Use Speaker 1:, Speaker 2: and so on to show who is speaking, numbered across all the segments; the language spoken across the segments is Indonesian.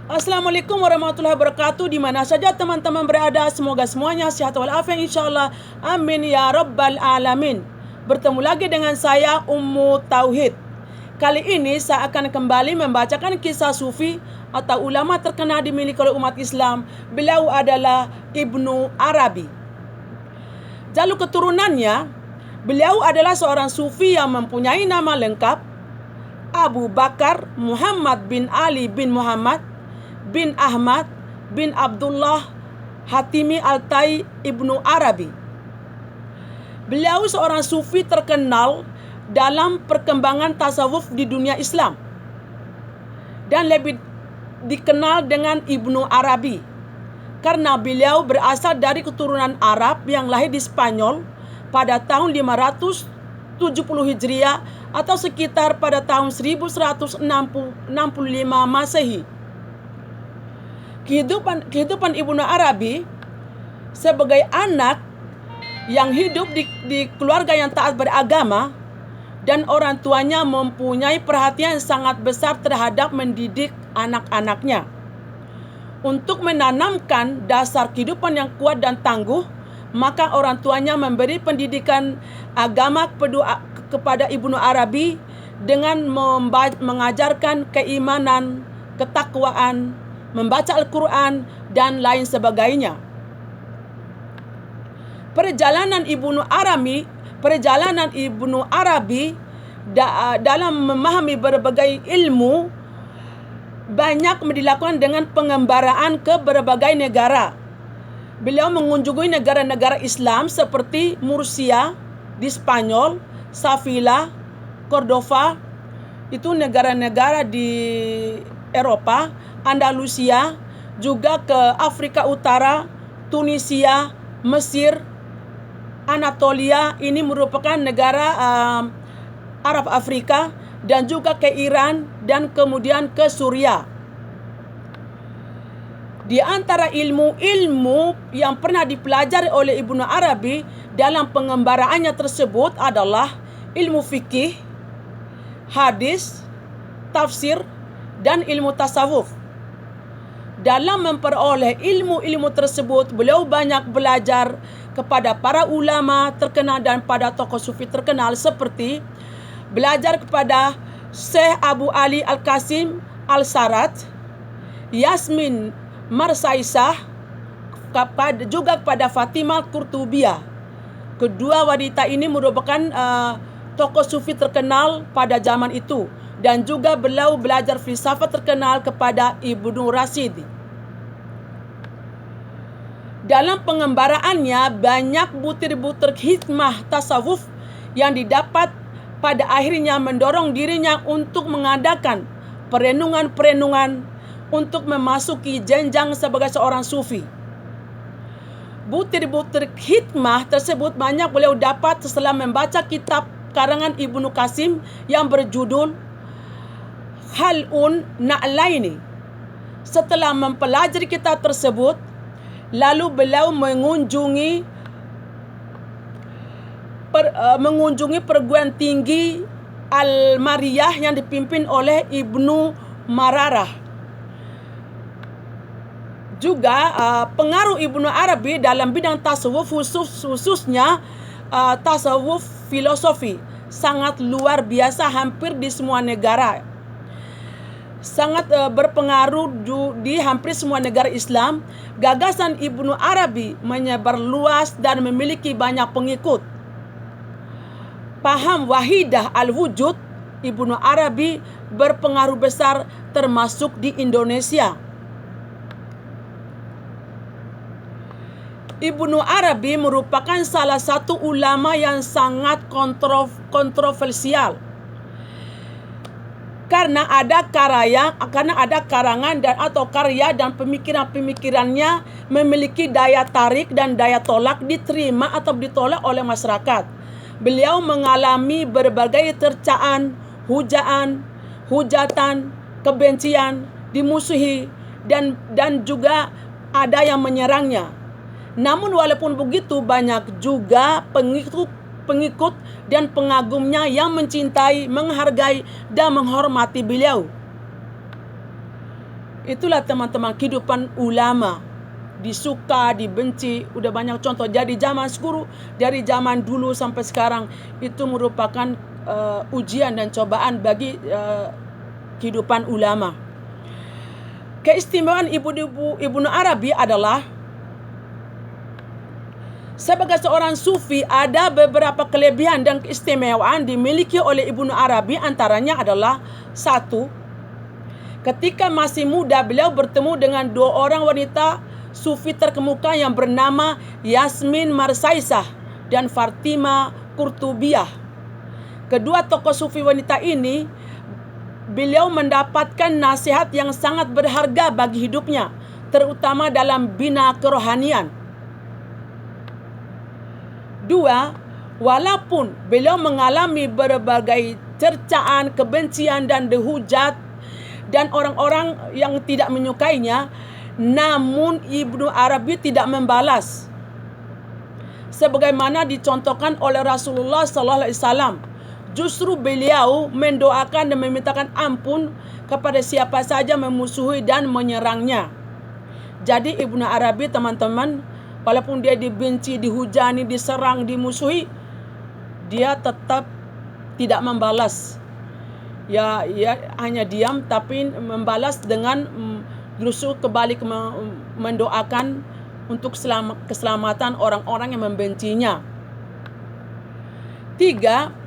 Speaker 1: Assalamualaikum warahmatullahi wabarakatuh. Di mana saja teman-teman berada, semoga semuanya sehat walafiat insyaallah. Amin ya rabbal alamin. Bertemu lagi dengan saya Ummu Tauhid. Kali ini saya akan kembali membacakan kisah sufi atau ulama terkenal dimiliki oleh umat Islam. Beliau adalah Ibnu Arabi. Jalur keturunannya, beliau adalah seorang sufi yang mempunyai nama lengkap Abu Bakar Muhammad bin Ali bin Muhammad bin Ahmad bin Abdullah Hatimi Altai Ibnu Arabi. Beliau seorang sufi terkenal dalam perkembangan tasawuf di dunia Islam dan lebih dikenal dengan Ibnu Arabi karena beliau berasal dari keturunan Arab yang lahir di Spanyol pada tahun 570 Hijriah atau sekitar pada tahun 1165 Masehi. Kehidupan Ibnu Arabi sebagai anak yang hidup di keluarga yang taat beragama dan orang tuanya mempunyai perhatian sangat besar terhadap mendidik anak-anaknya. Untuk menanamkan dasar kehidupan yang kuat dan tangguh, maka orang tuanya memberi pendidikan agama kepada Ibnu Arabi dengan mengajarkan keimanan, ketakwaan, membaca Al-Quran, dan lain sebagainya. Perjalanan Ibnu Arabi dalam memahami berbagai ilmu banyak dilakukan dengan pengembaraan ke berbagai negara. Beliau mengunjungi negara-negara Islam seperti Murcia di Spanyol, Sevilla, Cordova, itu negara-negara di Eropa, Andalusia, juga ke Afrika Utara, Tunisia, Mesir, Anatolia, ini merupakan negara Arab Afrika, dan juga ke Iran dan kemudian ke Suriah. Di antara ilmu-ilmu yang pernah dipelajari oleh Ibnu Arabi dalam pengembaraannya tersebut adalah ilmu fikih, hadis, tafsir, dan ilmu tasawuf. Dalam memperoleh ilmu-ilmu tersebut, beliau banyak belajar kepada para ulama terkenal dan pada tokoh sufi terkenal seperti belajar kepada Syekh Abu Ali Al-Qasim Al-Sarat, Yasmin Marsaisah, juga kepada Fatimah Qurtubiyah. Kedua wanita ini merupakan tokoh sufi terkenal pada zaman itu, dan juga beliau belajar filsafat terkenal kepada Ibnu Rasyid. Dalam pengembaraannya banyak butir-butir hikmah tasawuf yang didapat, pada akhirnya mendorong dirinya untuk mengadakan perenungan-perenungan untuk memasuki jenjang sebagai seorang sufi. Butir-butir hikmah tersebut banyak beliau dapat setelah membaca kitab karangan Ibnu Qasim yang berjudul Khal'un Na'laini. Setelah mempelajari kitab tersebut, lalu beliau mengunjungi perguruan tinggi Al-Mariyah yang dipimpin oleh Ibnu Mararah. Juga pengaruh Ibnu Arabi dalam bidang tasawuf, khususnya tasawuf filosofi, sangat luar biasa hampir di semua negara. Sangat berpengaruh di hampir semua negara Islam. Gagasan Ibnu Arabi menyebar luas dan memiliki banyak pengikut. Paham wahidah al-wujud Ibnu Arabi berpengaruh besar termasuk di Indonesia. Ibnu Arabi merupakan salah satu ulama yang sangat kontroversial karena ada karangan dan atau karya dan pemikirannya memiliki daya tarik dan daya tolak, diterima atau ditolak oleh masyarakat. Beliau mengalami berbagai cercaan, hujatan, kebencian, dimusuhi, dan juga ada yang menyerangnya. Namun walaupun begitu, banyak juga pengikut dan pengagumnya yang mencintai, menghargai, dan menghormati beliau. Itulah teman-teman kehidupan ulama. Disuka, dibenci, udah banyak contoh. Dari zaman dulu sampai sekarang, itu merupakan ujian dan cobaan bagi kehidupan ulama. Keistimewaan Ibnu Arabi adalah sebagai seorang sufi ada beberapa kelebihan dan keistimewaan dimiliki oleh Ibnu Arabi. Antaranya adalah satu, ketika masih muda beliau bertemu dengan dua orang wanita sufi terkemuka yang bernama Yasmin Marsaisah dan Fatima Qurtubiyah. Kedua tokoh sufi wanita ini beliau mendapatkan nasihat yang sangat berharga bagi hidupnya, terutama dalam bina kerohanian. Dua, walaupun beliau mengalami berbagai cercaan, kebencian dan dihujat dan orang-orang yang tidak menyukainya, namun Ibnu Arabi tidak membalas. Sebagaimana dicontohkan oleh Rasulullah SAW. Justru beliau mendoakan dan memintakan ampun kepada siapa saja memusuhi dan menyerangnya. Jadi Ibnu Arabi teman-teman, walaupun dia dibenci, dihujani, diserang, dimusuhi, dia tetap tidak membalas. Ya hanya diam, tapi membalas dengan justru kebalik mendoakan untuk keselamatan orang-orang yang membencinya. Tiga,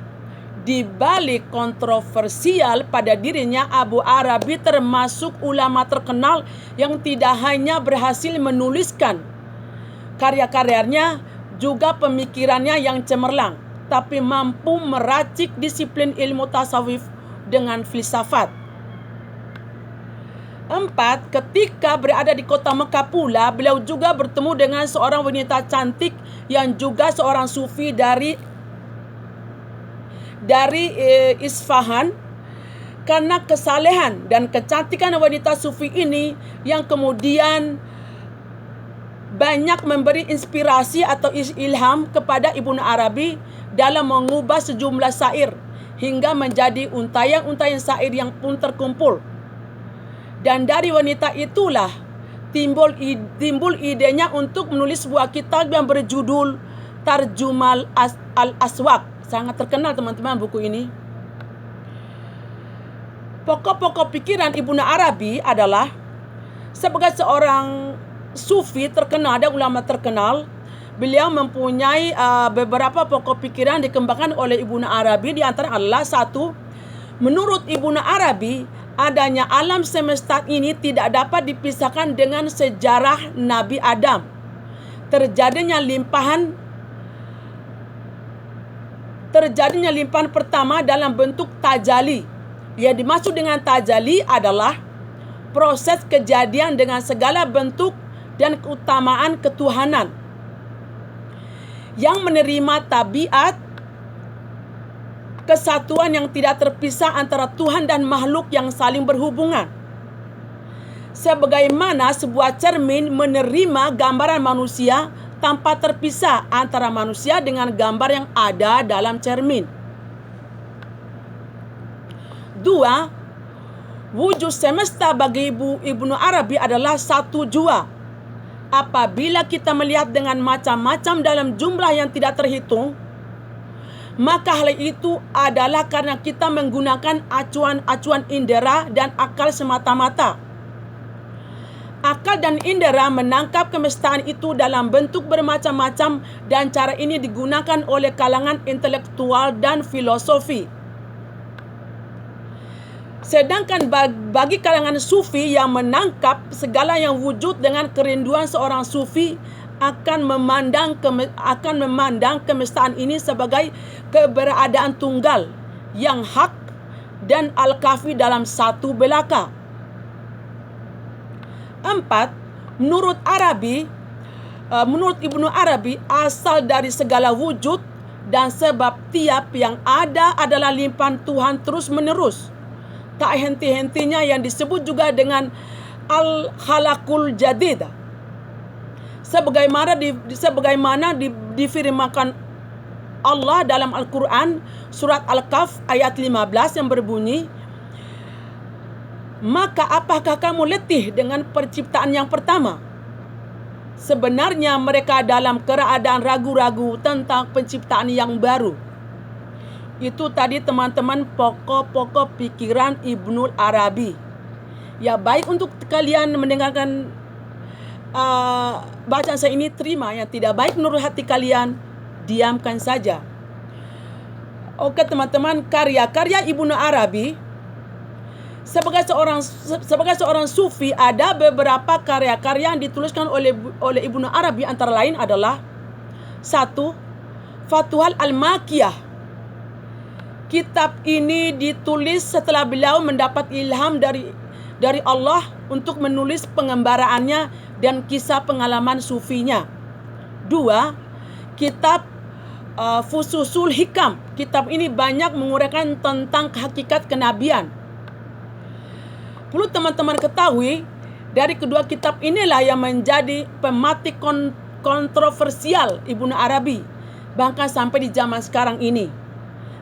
Speaker 1: di balik kontroversial pada dirinya, Abu Arabi termasuk ulama terkenal yang tidak hanya berhasil menuliskan karya-karyanya, juga pemikirannya yang cemerlang, tapi mampu meracik disiplin ilmu tasawuf dengan filsafat. Empat, ketika berada di kota Mekah pula, beliau juga bertemu dengan seorang wanita cantik yang juga seorang sufi dari Isfahan. Karena kesalehan dan kecantikan wanita sufi ini yang kemudian banyak memberi inspirasi atau ilham kepada Ibnu Arabi dalam mengubah sejumlah syair hingga menjadi untayan-untayan syair yang pun terkumpul. Dan dari wanita itulah timbul idenya untuk menulis sebuah kitab yang berjudul Tarjumal al-Aswaq. Sangat terkenal teman-teman buku ini. Pokok-pokok pikiran Ibnu Arabi adalah sebagai seorang sufi terkenal dan ulama terkenal, beliau mempunyai beberapa pokok pikiran dikembangkan oleh Ibnu Arabi. Di antara adalah satu, menurut Ibnu Arabi, adanya alam semesta ini tidak dapat dipisahkan dengan sejarah Nabi Adam. Terjadinya limpahan pertama dalam bentuk tajali. Yang dimaksud dengan tajali adalah proses kejadian dengan segala bentuk dan keutamaan ketuhanan yang menerima tabiat kesatuan yang tidak terpisah antara Tuhan dan makhluk yang saling berhubungan. Sebagaimana sebuah cermin menerima gambaran manusia tanpa terpisah antara manusia dengan gambar yang ada dalam cermin. Dua, wujud semesta bagi Ibnu Arabi adalah satu jua. Apabila kita melihat dengan macam-macam dalam jumlah yang tidak terhitung, maka hal itu adalah karena kita menggunakan acuan-acuan indera dan akal semata-mata. Akal dan indera menangkap kemestaan itu dalam bentuk bermacam-macam, dan cara ini digunakan oleh kalangan intelektual dan filosofi. Sedangkan bagi kalangan sufi yang menangkap segala yang wujud dengan kerinduan seorang sufi akan memandang kemestaan ini sebagai keberadaan tunggal yang hak dan al-kafi dalam satu belaka. Empat, menurut Ibnu Arabi, asal dari segala wujud dan sebab tiap yang ada adalah limpahan Tuhan terus menerus, tak henti-hentinya, yang disebut juga dengan al-khalaqul jadid. Sebagaimana difirmankan Allah dalam Al-Quran surat Al-Kahf ayat 15 yang berbunyi, Maka apakah kamu letih dengan penciptaan yang pertama? Sebenarnya mereka dalam keadaan ragu-ragu tentang penciptaan yang baru. Itu tadi teman-teman pokok-pokok pikiran Ibnu Arabi. Ya, baik untuk kalian mendengarkan bacaan saya ini, terima. Yang tidak baik menurut hati kalian, diamkan saja. Oke teman-teman, karya-karya Ibnu Arabi sebagai seorang sufi, ada beberapa karya-karya yang dituliskan oleh Ibnu Arabi, antara lain adalah 1. Futuhat Al-Makkiyah. Kitab ini ditulis setelah beliau mendapat ilham dari Allah untuk menulis pengembaraannya dan kisah pengalaman sufinya. 2. Kitab Fususul Hikam. Kitab ini banyak menguraikan tentang hakikat kenabian. Perlu teman-teman ketahui, dari kedua kitab inilah yang menjadi pematik kontroversial Ibnu Arabi, bahkan sampai di zaman sekarang ini.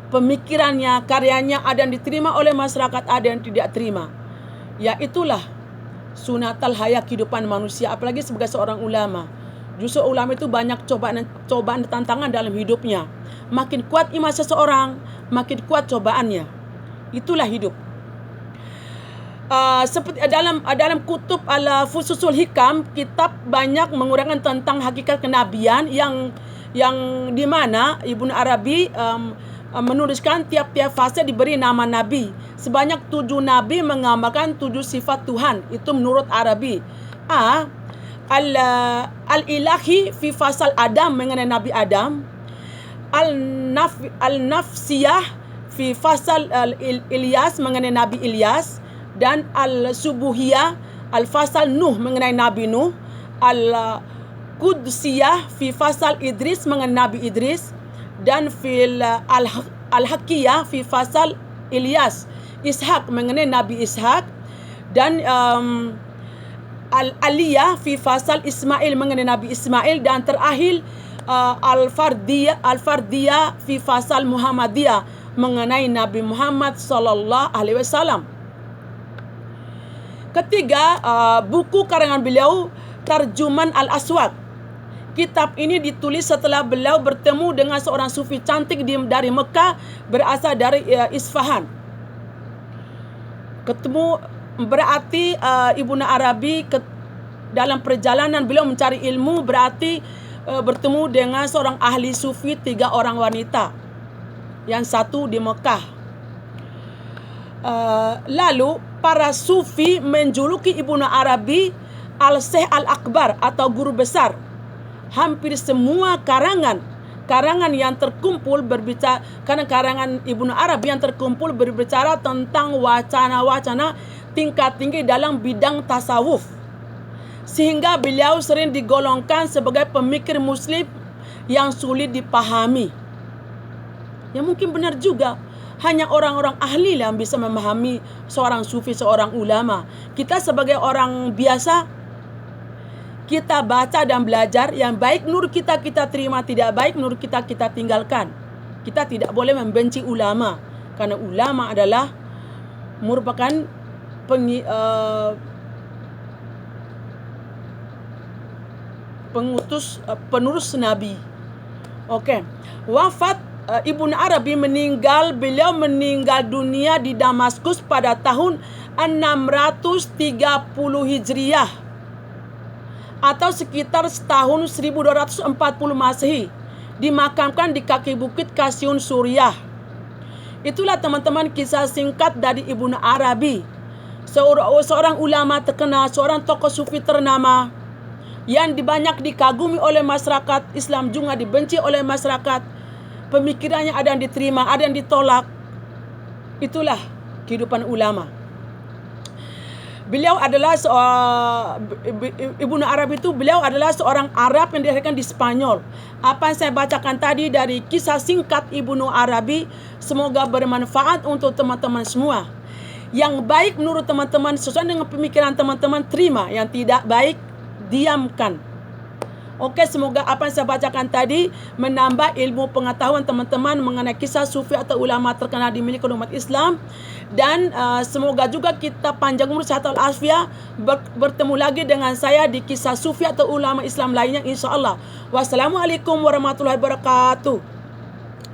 Speaker 1: Pemikirannya, karyanya ada yang diterima oleh masyarakat, ada yang tidak terima. Ya, itulah sunatal hayat kehidupan manusia, apalagi sebagai seorang ulama. Justru ulama itu banyak cobaan dan tantangan dalam hidupnya. Makin kuat iman seseorang, makin kuat cobaannya. Itulah hidup. Seperti dalam kutub Al-Fususul Hikam, kitab banyak menguraikan tentang hakikat kenabian yang di mana Ibnu Arabi menuliskan tiap-tiap fase diberi nama nabi. Sebanyak 7 nabi menggambarkan 7 sifat Tuhan. Itu menurut Arabi. Al-ilahi fi fasal Adam, mengenai Nabi Adam. Al-nafsiyah fi fasal Ilyas, mengenai Nabi Ilyas. Dan al-subuhiyah al-fasal Nuh, mengenai Nabi Nuh. Al-Qudsiyah fi fasal Idris, mengenai Nabi Idris. Dan fil al-Hakiyah fi fasal Ilyas Ishak, mengenai Nabi Ishak. Dan al-Aliyah fi fasal Ismail, mengenai Nabi Ismail. Dan terakhir al-Fardiyah fi fasal Muhammadiyah, mengenai Nabi Muhammad sallallahu alaihi wasallam. Ketiga, buku karangan beliau Tarjuman Al-Aswaq. Kitab ini ditulis setelah beliau bertemu dengan seorang sufi cantik dari Mekah, berasal dari Isfahan. Ketemu berarti Ibnu Arabi dalam perjalanan beliau mencari ilmu, berarti bertemu dengan seorang ahli sufi, 3 orang wanita. Yang 1 di Mekah. Lalu para sufi menjuluki Ibnu Arabi Al-Syekh Al-Akbar atau guru besar. Hampir semua karangan yang terkumpul berbicara, karena karangan Ibnu Arabi yang terkumpul berbicara tentang wacana-wacana tingkat tinggi dalam bidang tasawuf, sehingga beliau sering digolongkan sebagai pemikir muslim yang sulit dipahami. Ya, mungkin benar juga. Hanya orang-orang ahli yang bisa memahami seorang sufi, seorang ulama. Kita sebagai orang biasa, kita baca dan belajar, yang baik menurut kita terima, tidak baik menurut kita tinggalkan. Kita tidak boleh membenci ulama, karena ulama adalah merupakan penerus Nabi. Oke. Wafat Ibnu Arabi beliau meninggal dunia di Damaskus pada tahun 630 Hijriah atau sekitar tahun 1240 Masehi, dimakamkan di kaki bukit Kasyun, Suriah. Itulah teman-teman kisah singkat dari Ibnu Arabi, seorang ulama terkenal, seorang tokoh sufi ternama yang banyak dikagumi oleh masyarakat Islam, juga dibenci oleh masyarakat. Pemikirannya ada yang diterima, ada yang ditolak. Itulah kehidupan ulama. Beliau adalah Ibnu Arabi itu, beliau adalah seorang Arab yang dilahirkan di Spanyol. Apa yang saya bacakan tadi dari kisah singkat Ibnu Arabi, semoga bermanfaat untuk teman-teman semua. Yang baik menurut teman-teman sesuai dengan pemikiran teman-teman, terima. Yang tidak baik, diamkan. Oke, semoga apa yang saya bacakan tadi menambah ilmu pengetahuan teman-teman mengenai kisah sufi atau ulama terkenal dimiliki umat Islam. Dan semoga juga kita panjang umur, sehat walafiat, bertemu lagi dengan saya di kisah sufi atau ulama Islam lainnya insya Allah. Wassalamualaikum warahmatullahi wabarakatuh.